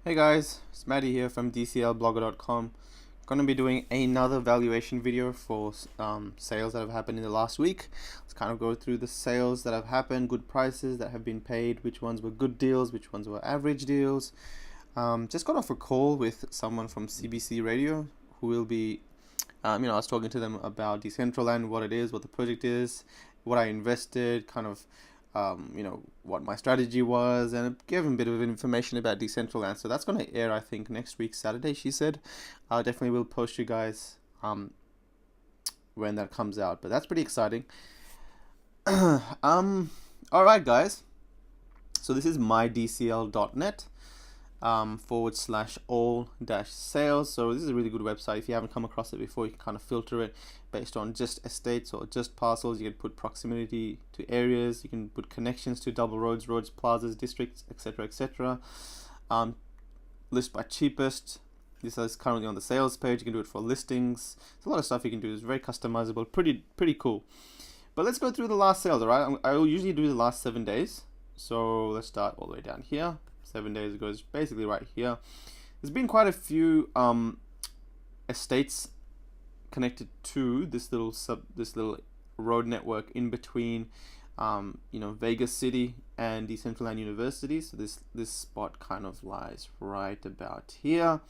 Hey guys, it's Maddie here from DCLblogger.com. Going to be doing another valuation video for sales that have happened in the last week. Let's kind of go through the sales that have happened, good prices that have been paid, which ones were good deals, which ones were average deals. Just got off a call with someone from CBC Radio who will be, I was talking to them about Decentraland, what it is, what the project is, what I invested, kind of what my strategy was, and gave him a bit of information about Decentraland. So that's going to air, I think, next week, Saturday, she said. I definitely will post you guys when that comes out, but that's pretty exciting. All right, guys. So this is mydcl.net. /all-sales. So this is a really good website. If you haven't come across it before, you can kind of filter it based on just estates or just parcels. You can put proximity to areas, you can put connections to double roads, plazas, districts, etc. List by cheapest. This is currently on the sales page. You can do it for listings. There's a lot of stuff you can do. It's very customizable, pretty cool. But let's go through the last sales. All right, I will usually do the last 7 days. So let's start all the way down here. 7 days ago is basically right here. There's been quite a few estates connected to this little road network in between Vegas City and Decentraland University. So this spot kind of lies right about here.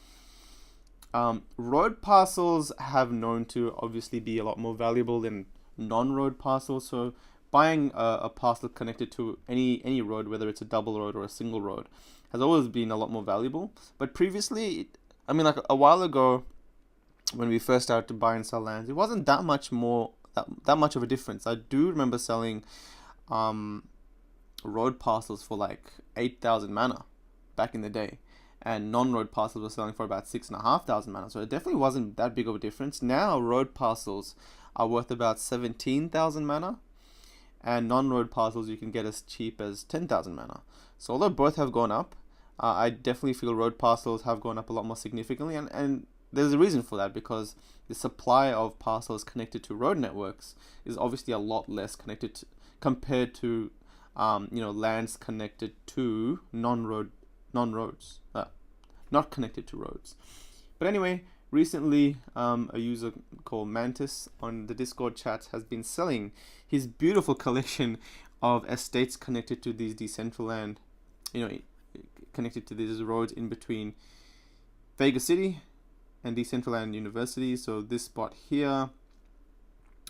Road parcels have known to obviously be a lot more valuable than non-road parcels. So buying a parcel connected to any road, whether it's a double road or a single road, has always been a lot more valuable. But previously, like a while ago, when we first started to buy and sell lands, it wasn't that much of a difference. I do remember selling road parcels for like 8,000 mana back in the day, and non-road parcels were selling for about 6,500 mana. So it definitely wasn't that big of a difference. Now road parcels are worth about 17,000 mana, and non-road parcels you can get as cheap as 10,000 mana. So although both have gone up, I definitely feel road parcels have gone up a lot more significantly, and there's a reason for that, because the supply of parcels connected to road networks is obviously a lot less compared to lands connected to not connected to roads. But anyway, recently a user called Mantis on the Discord chat has been selling his beautiful collection of estates connected to these Decentraland, connected to these roads in between Vegas City and Decentraland University. So this spot here,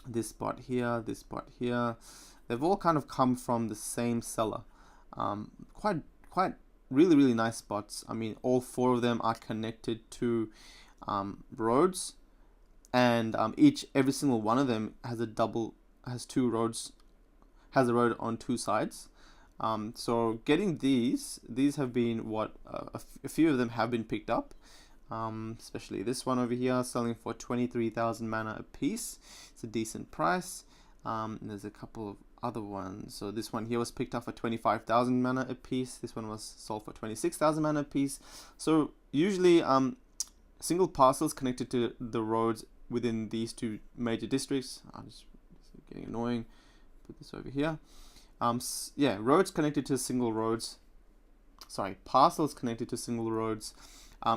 this spot here, this spot here, they've all kind of come from the same seller. Quite really nice spots. All four of them are connected to roads, and every single one of them has a road on two sides. So getting these have been a few of them have been picked up, especially this one over here, selling for 23,000 mana a piece. It's a decent price. And there's a couple of other ones. So this one here was picked up for 25,000 mana a piece. This one was sold for 26,000 mana a piece. So usually single parcels connected to the roads within these two major districts. This is getting annoying. Put this over here. Roads connected to single roads. Parcels connected to single roads.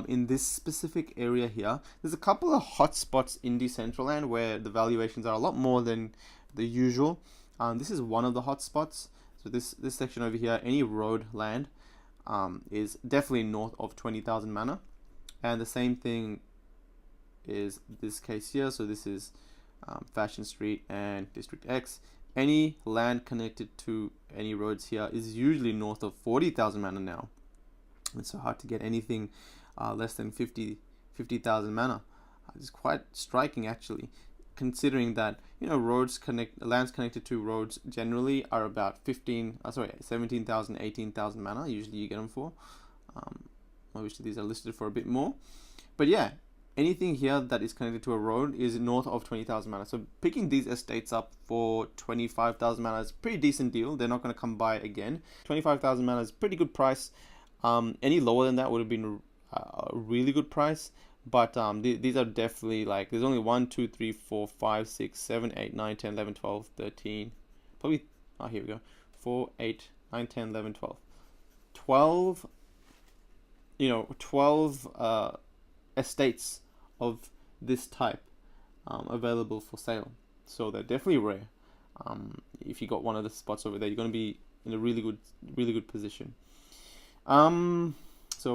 In this specific area here, there's a couple of hot spots in Decentraland where the valuations are a lot more than the usual. This is one of the hot spots. So this section over here, any road land, is definitely north of 20,000 mana. And the same thing is this case here. So this is Fashion Street and District X. Any land connected to any roads here is usually north of 40,000 mana now. It's so hard to get anything less than 50,000 mana. It's quite striking, actually, considering that lands connected to roads generally are about 17,000, 18,000 mana. Usually you get them for. Obviously these are listed for a bit more, but yeah, anything here that is connected to a road is north of 20,000 mana. So picking these estates up for 25,000 mana is a pretty decent deal. They're not going to come by again. 25,000 mana is a pretty good price. Any lower than that would have been a really good price. But these are definitely, like, there's only 1, 2, 3, 4, 5, 6, 7, 8, 9, 10, 11, 12, 13. Probably, here we go. 4, 8, 9, 10, 11, 12. 12 12 estates of this type available for sale. So they're definitely rare. If you got one of the spots over there, you're going to be in a really good position. So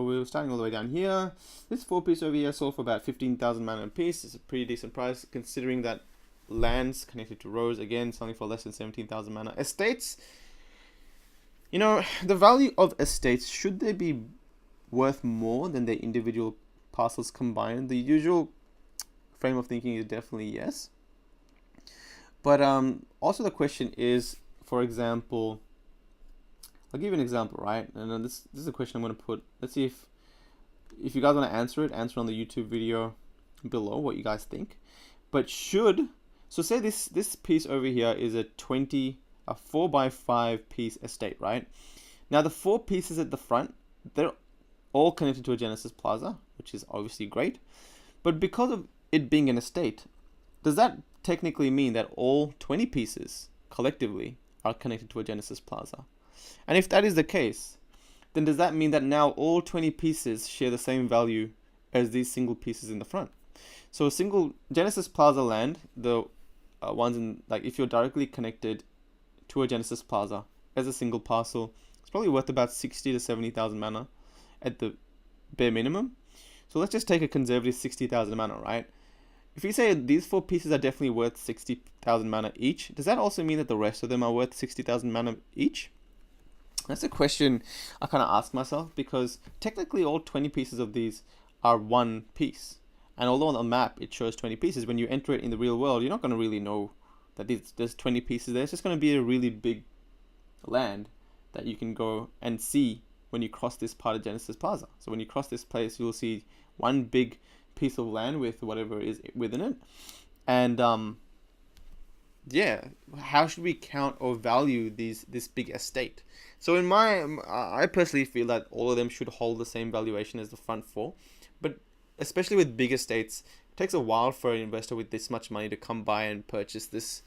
we're starting all the way down here. This 4-piece over here sold for about 15,000 mana a piece. It's a pretty decent price considering that lands connected to rows, again, selling for less than 17,000 mana. Estates, the value of estates, should they be worth more than their individual parcels combined? The usual frame of thinking is definitely yes. But also the question is, for example, I'll give you an example, right? And this is a question I'm going to put. Let's see if you guys want to answer it on the YouTube video below what you guys think. But so say this piece over here is a 4x5 piece estate, right? Now the 4 pieces at the front, they're all connected to a Genesis Plaza, which is obviously great. But because of it being an estate, does that technically mean that all 20 pieces collectively are connected to a Genesis Plaza? And if that is the case, then does that mean that now all 20 pieces share the same value as these single pieces in the front? So a single Genesis Plaza land, the ones in, like, if you're directly connected to a Genesis Plaza as a single parcel, it's probably worth about 60 to 70,000 mana at the bare minimum. So let's just take a conservative 60,000 mana, right? If we say these 4 pieces are definitely worth 60,000 mana each, does that also mean that the rest of them are worth 60,000 mana each? That's a question I kind of ask myself, because technically all 20 pieces of these are one piece. And although on the map it shows 20 pieces, when you enter it in the real world, you're not going to really know that there's 20 pieces there. It's just going to be a really big land that you can go and see when you cross this part of Genesis Plaza. So when you cross this place, you'll see one big piece of land with whatever is within it. And how should we count or value this big estate? So I personally feel that all of them should hold the same valuation as the front 4, but especially with big estates, it takes a while for an investor with this much money to come by and purchase this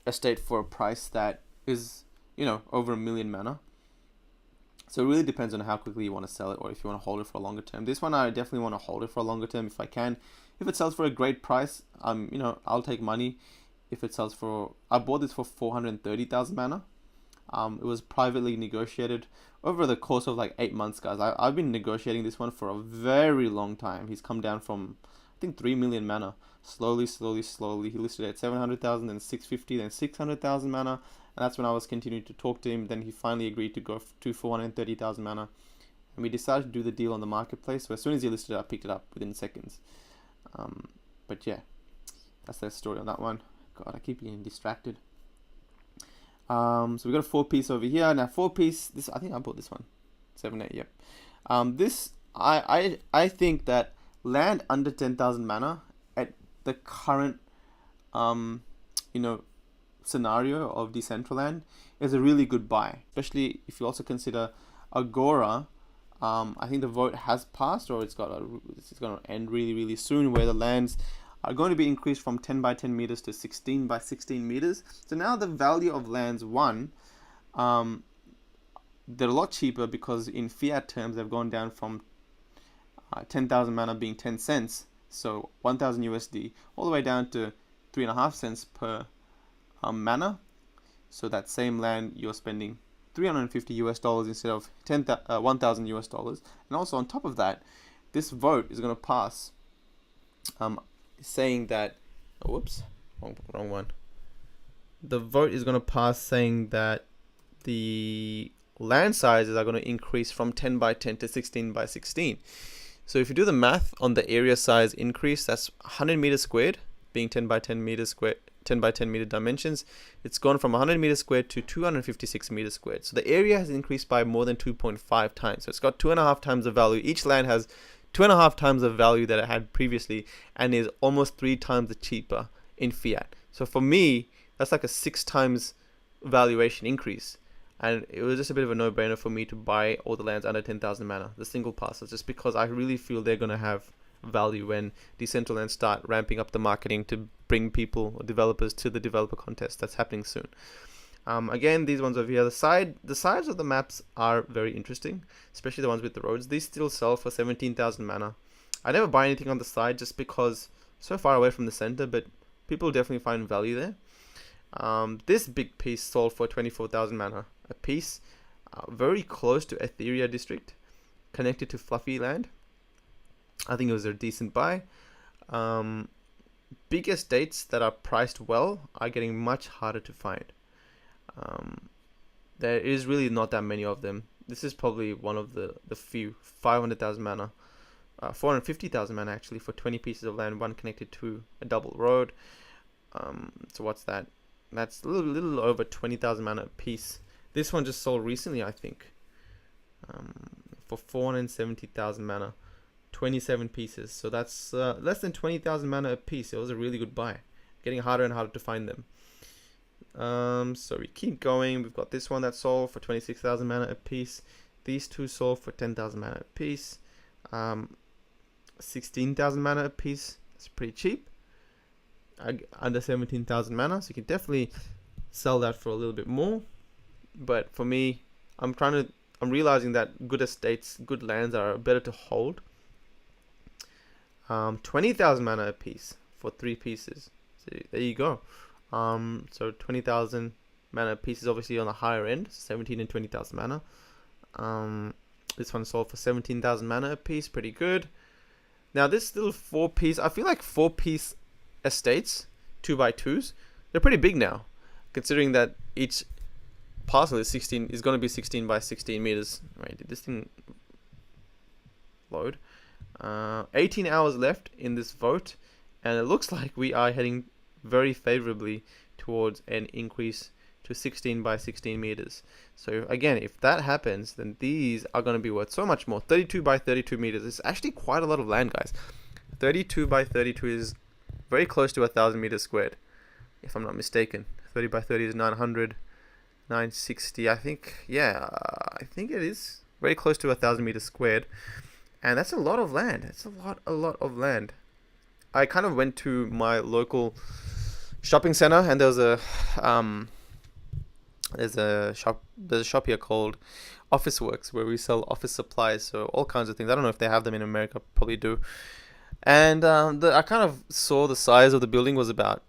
estate for a price that is over 1 million mana. So it really depends on how quickly you want to sell it, or if you want to hold it for a longer term. This one I definitely want to hold it for a longer term if I can. If it sells for a great price, I'll take money. If it sells for, I bought this for 430,000 mana. It was privately negotiated over the course of like 8 months, guys. I've been negotiating this one for a very long time. He's come down from, I think, 3 million mana. Slowly. He listed at 700,000, then 650, then 600,000 mana. And that's when I was continuing to talk to him. Then he finally agreed to go to 430,000 mana. And we decided to do the deal on the marketplace. So as soon as he listed it, I picked it up within seconds. But yeah, that's the story on that one. God, I keep getting distracted. So we got a 4-piece over here. Now 4-piece, this, I think I bought this one. 7, 8, yep. This, I think that land under 10,000 mana at the current, scenario of Decentraland is a really good buy, especially if you also consider Agora. I think the vote has passed, or it's going to end really soon, where the lands are going to be increased from 10 by 10 meters to 16 by 16 meters. So now the value of lands, they're a lot cheaper, because in fiat terms they've gone down from 10,000 mana being 10 cents, so 1,000 USD, all the way down to 3.5 cents per mana. So that same land you're spending $350 instead of 1,000 US dollars. And also on top of that, this vote is going to pass saying that, wrong one. The vote is going to pass saying that the land sizes are going to increase from 10 by 10 to 16 by 16. So if you do the math on the area size increase, that's 100 meters squared, being 10 by 10 meters squared, 10 by 10 meter dimensions. It's gone from 100 meters squared to 256 meters squared. So the area has increased by more than 2.5 times. So it's got 2.5 times the value. Each land has 2.5 times the value that it had previously, and is almost 3 times the cheaper in fiat. So for me, that's like a 6 times valuation increase. And it was just a bit of a no-brainer for me to buy all the lands under 10,000 mana, the single parcels, just because I really feel they're going to have value when Decentraland start ramping up the marketing to bring people or developers to the developer contest that's happening soon. Again, these ones over here, the sides of the maps are very interesting, especially the ones with the roads. These still sell for 17,000 mana. I never buy anything on the side just because so far away from the center, but people definitely find value there. This big piece sold for 24,000 mana a piece, very close to Etheria district, connected to Fluffy Land. I think it was a decent buy. Big estates that are priced well are getting much harder to find. There is really not that many of them. This is probably one of the few. 500,000 mana, 450,000 mana actually for 20 pieces of land, one connected to a double road. So what's that? That's a little over 20,000 mana a piece. This one just sold recently, I think, for 470,000 mana, 27 pieces. So that's less than 20,000 mana a piece. It was a really good buy. Getting harder and harder to find them. So we keep going. We've got this one that sold for 26,000 mana a piece. These two sold for 10,000 mana a piece. 16,000 mana a piece. It's pretty cheap. Under 17,000 mana, so you can definitely sell that for a little bit more. But for me, I'm realizing that good estates, good lands are better to hold. 20,000 mana a piece for 3 pieces. So there you go. So 20,000 mana a piece is obviously on the higher end, 17 and 20,000 mana. This one sold for 17,000 mana a piece, pretty good. Now this little 4-piece, I feel like 4-piece estates, 2x2s, they're pretty big now, considering that each parcel is going to be 16 by 16 meters. Right, did this thing load? 18 hours left in this vote, and it looks like we are heading very favorably towards an increase to 16 by 16 meters. So again, if that happens, then these are going to be worth so much more. 32 by 32 meters is actually quite a lot of land, guys. 32 by 32 is very close to 1,000 meters squared, if I'm not mistaken. 30 by 30 is 900, 960. I think, yeah, I think it is very close to 1,000 meters squared, and that's a lot of land. It's a lot of land. I kind of went to my local shopping center, and there's a shop here called Office Works where we sell office supplies, so all kinds of things. I don't know if they have them in America, probably do. And I kind of saw the size of the building was about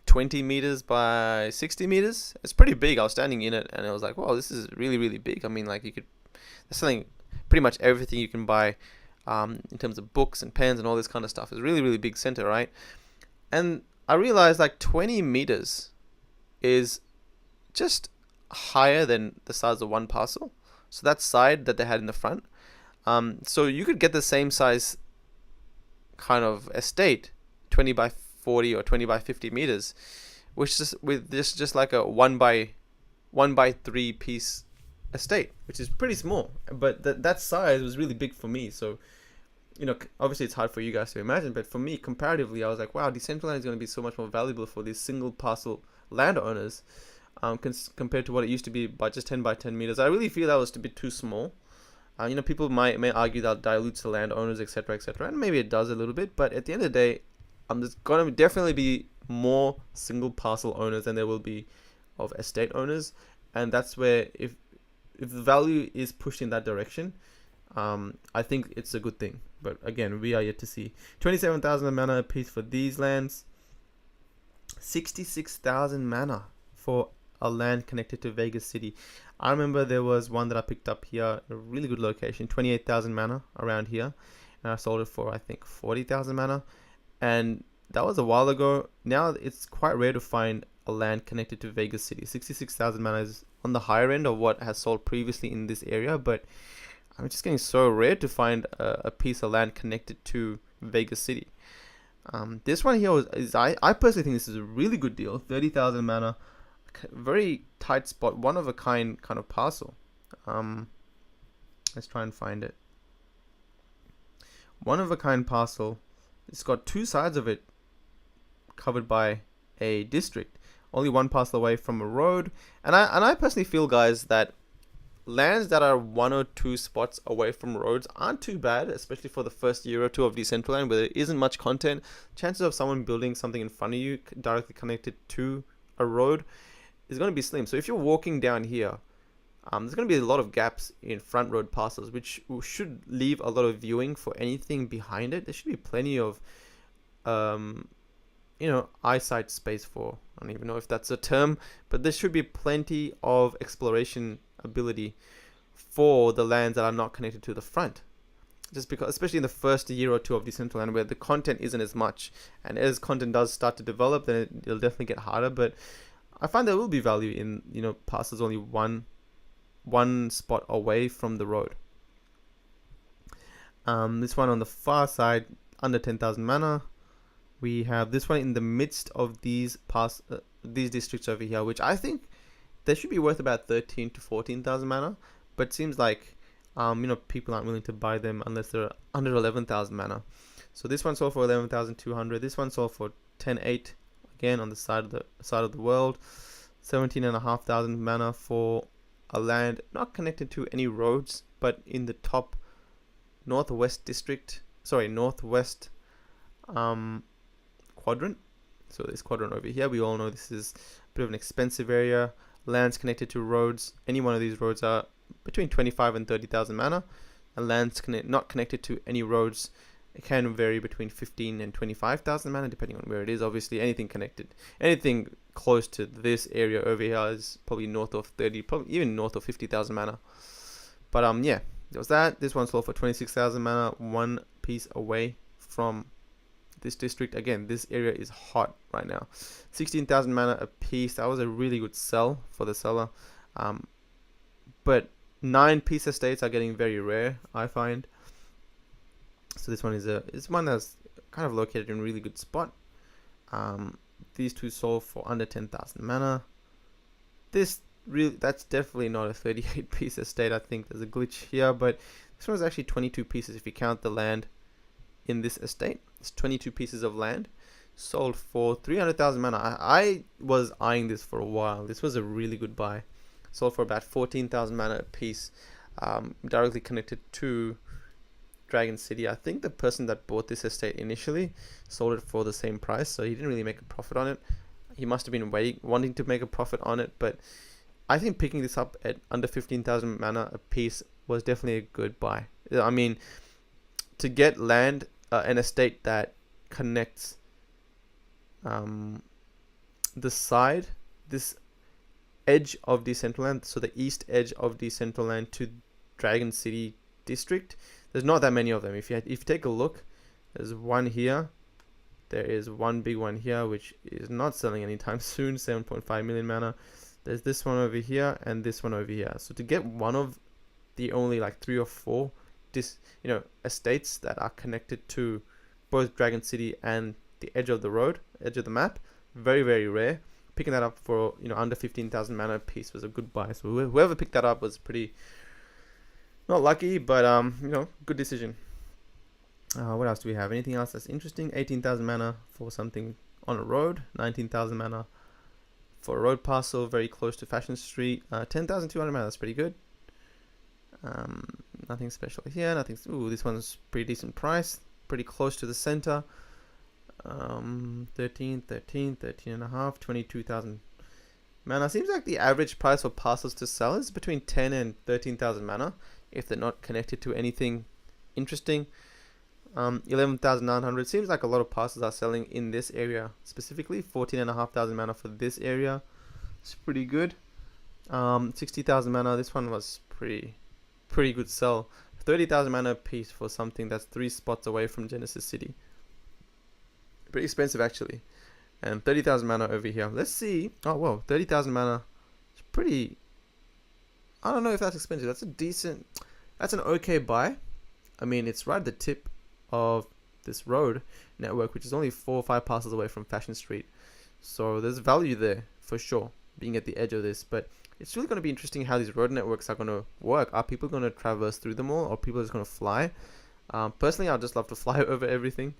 20 meters by 60 meters. It's pretty big. I was standing in it, and I was like, wow, this is really, really big. I mean, like, they're selling pretty much everything you can buy in terms of books and pens and all this kind of stuff. It's a really, really big center, right? And I realized like 20 meters is just higher than the size of one parcel. So that side that they had in the front. So you could get the same size kind of estate, 20 by 40 or 20 by 50 meters, which is with just like a 1 by 3 piece estate, which is pretty small, but that size was really big for me. So, you know, obviously it's hard for you guys to imagine, but for me, comparatively, I was like, wow, Decentraland is going to be so much more valuable for these single parcel landowners compared to what it used to be by just 10 by 10 meters. I really feel that was a bit too small. You know, people may argue that dilutes the landowners, etc., etc., and maybe it does a little bit, but at the end of the day, there's going to definitely be more single parcel owners than there will be of estate owners, and that's where if the value is pushed in that direction, I think it's a good thing. But again, we are yet to see. 27,000 mana a piece for these lands. 66,000 mana for a land connected to Vegas City. I remember there was one that I picked up here, a really good location, 28,000 mana around here, and I sold it for I think 40,000 mana, and that was a while ago. Now it's quite rare to find a land connected to Vegas City. 66,000 mana is on the higher end of what has sold previously in this area, but I'm just getting so rare to find a piece of land connected to Vegas City. This one here I personally think this is a really good deal. 30,000 mana, very tight spot, one of a kind of parcel. Let's try and find it. One of a kind parcel. It's got two sides of it covered by a district. Only one parcel away from a road. And I personally feel, guys, that lands that are 1 or 2 spots away from roads aren't too bad, especially for the first year or two of Decentraland, where there isn't much content. Chances of someone building something in front of you directly connected to a road is going to be slim. So if you're walking down here, there's going to be a lot of gaps in front road parcels, which should leave a lot of viewing for anything behind it. There should be plenty of, eyesight space for, I don't even know if that's a term, but there should be plenty of exploration ability for the lands that are not connected to the front. Just because, especially in the first year or two of Decentraland, where the content isn't as much, and as content does start to develop, then it'll definitely get harder. But I find there will be value in, parcels only one spot away from the road. This one on the far side, under 10,000 mana. We have this one in the midst of these districts over here, which I think they should be worth about 13 to 14,000 mana, but it seems like people aren't willing to buy them unless they're under 11,000 mana. So this one sold for 11,200. This one sold for 10,800 again on the side of the world. 17,500 mana for a land not connected to any roads, but in the top northwest quadrant. So this quadrant over here, we all know this is a bit of an expensive area. Lands connected to roads, any one of these roads are between 25 and 30,000 mana, and lands not connected to any roads, it can vary between 15 and 25,000 mana depending on where it is. Obviously anything close to this area over here is probably north of 30, probably even north of 50,000 mana. But there was that. This one sold for 26,000 mana, one piece away from this district. Again, this area is hot right now. 16,000 mana a piece. That was a really good sell for the seller. But 9-piece estates are getting very rare, I find. So this one is one that's kind of located in a really good spot. These two sold for under 10,000 mana. That's definitely not a 38-piece estate. I think there's a glitch here, but this one is actually 22 pieces if you count the land in this estate. It's 22 pieces of land sold for 300,000 mana. I was eyeing this for a while. This was a really good buy. Sold for about 14,000 mana a piece, directly connected to Dragon City. I think the person that bought this estate initially sold it for the same price, so he didn't really make a profit on it. He must have been wanting to make a profit on it, but I think picking this up at under 15,000 mana a piece was definitely a good buy. I mean, to get land, an estate that connects this edge of Decentraland, so the east edge of Decentraland to Dragon City district, there's not that many of them. If you take a look, there's one here, there is one big one here which is not selling anytime soon, 7.5 million mana. There's this one over here and this one over here. So to get one of the only like 3 or 4 estates that are connected to both Dragon City and the edge of the map, very, very rare. Picking that up for under 15,000 mana a piece was a good buy. So whoever picked that up was pretty not lucky, but good decision. What else do we have? Anything else that's interesting? 18,000 mana for something on a road. 19,000 mana for a road parcel very close to Fashion Street. 10,200 mana. That's pretty good. Nothing special here. This one's pretty decent price. Pretty close to the center. 13 and a half, 22,000 mana. Seems like the average price for parcels to sell is between 10 and 13,000 mana if they're not connected to anything interesting. 11,900. Seems like a lot of parcels are selling in this area specifically. 14,500 mana for this area. It's pretty good. 60,000 mana. This one was pretty good sell. 30,000 mana a piece for something that's 3 spots away from Genesis City. Pretty expensive actually. And 30,000 mana over here. Let's see. Oh whoa, 30,000 mana. It's pretty. I don't know if that's expensive. That's an okay buy. I mean, it's right at the tip of this road network, which is only 4 or 5 parcels away from Fashion Street. So there's value there for sure, being at the edge of this. But it's really going to be interesting how these road networks are going to work. Are people going to traverse through them all, or people are just going to fly? Personally, I'd just love to fly over everything.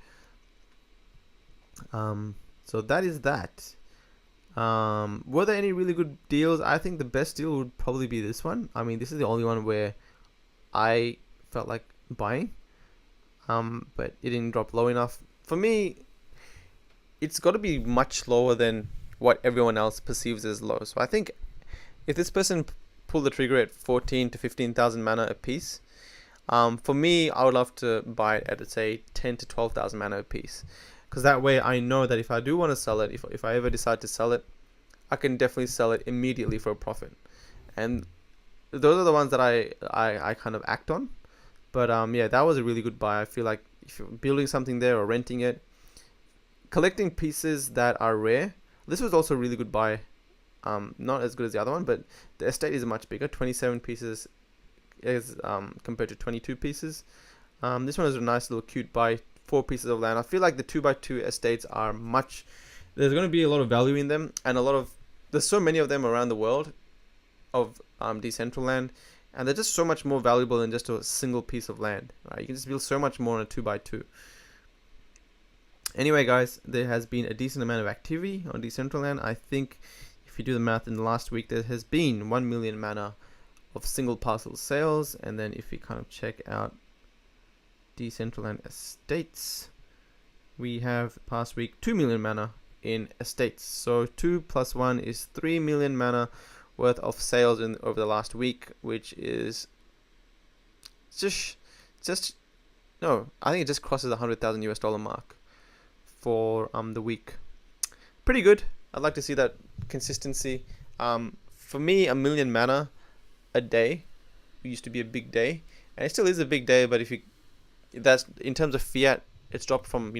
So that is that. Were there any really good deals? I think the best deal would probably be this one. I mean, this is the only one where I felt like buying, but it didn't drop low enough for me. It's got to be much lower than what everyone else perceives as low. So I think if this person pulled the trigger at 14 to 15,000 mana a piece, for me, I would love to buy it at, let's say, 10 to 12,000 mana a piece, because that way I know that if I do want to sell it, if I ever decide to sell it, I can definitely sell it immediately for a profit. And those are the ones that I kind of act on. But yeah, that was a really good buy. I feel like if you're building something there or renting it, collecting pieces that are rare, this was also a really good buy. Not as good as the other one, but the estate is much bigger. 27 pieces is compared to 22 pieces. This one is a nice little cute buy. 4 pieces of land. I feel like the 2x2 estates are much. There's going to be a lot of value in them, and there's so many of them around the world of Decentraland, and they're just so much more valuable than just a single piece of land. Right? You can just build so much more on a 2x2. Anyway, guys, there has been a decent amount of activity on Decentraland. I think if you do the math, in the last week there has been 1 million mana of single parcel sales, and then if we kind of check out Decentraland estates, we have past week 2 million mana in estates. So 2 plus 1 is 3 million mana worth of sales over the last week, which is no, I think it just crosses the $100,000 mark for the week. Pretty good. I'd like to see that consistency. For me, 1 million mana a day used to be a big day, and it still is a big day, but that's in terms of fiat, it's dropped from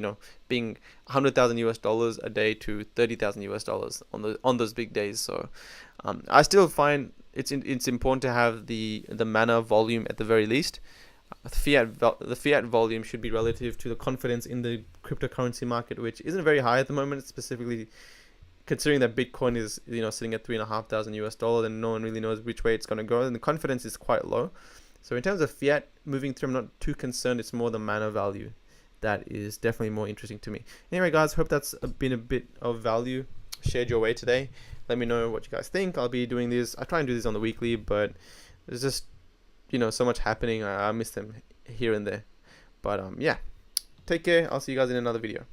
being $100,000 a day to $30,000 on those big days. So I still find it's important to have the mana volume at the very least. The fiat volume should be relative to the confidence in the cryptocurrency market, which isn't very high at the moment, specifically considering that Bitcoin is sitting at $3,500 and no one really knows which way it's going to go, and the confidence is quite low. So in terms of fiat moving through, I'm not too concerned. It's more the mana value that is definitely more interesting to me. Anyway, guys, hope that's been a bit of value shared your way today. Let me know what you guys think. I'll be doing this. I try and do this on the weekly, but there's just so much happening. I miss them here and there. But yeah, take care. I'll see you guys in another video.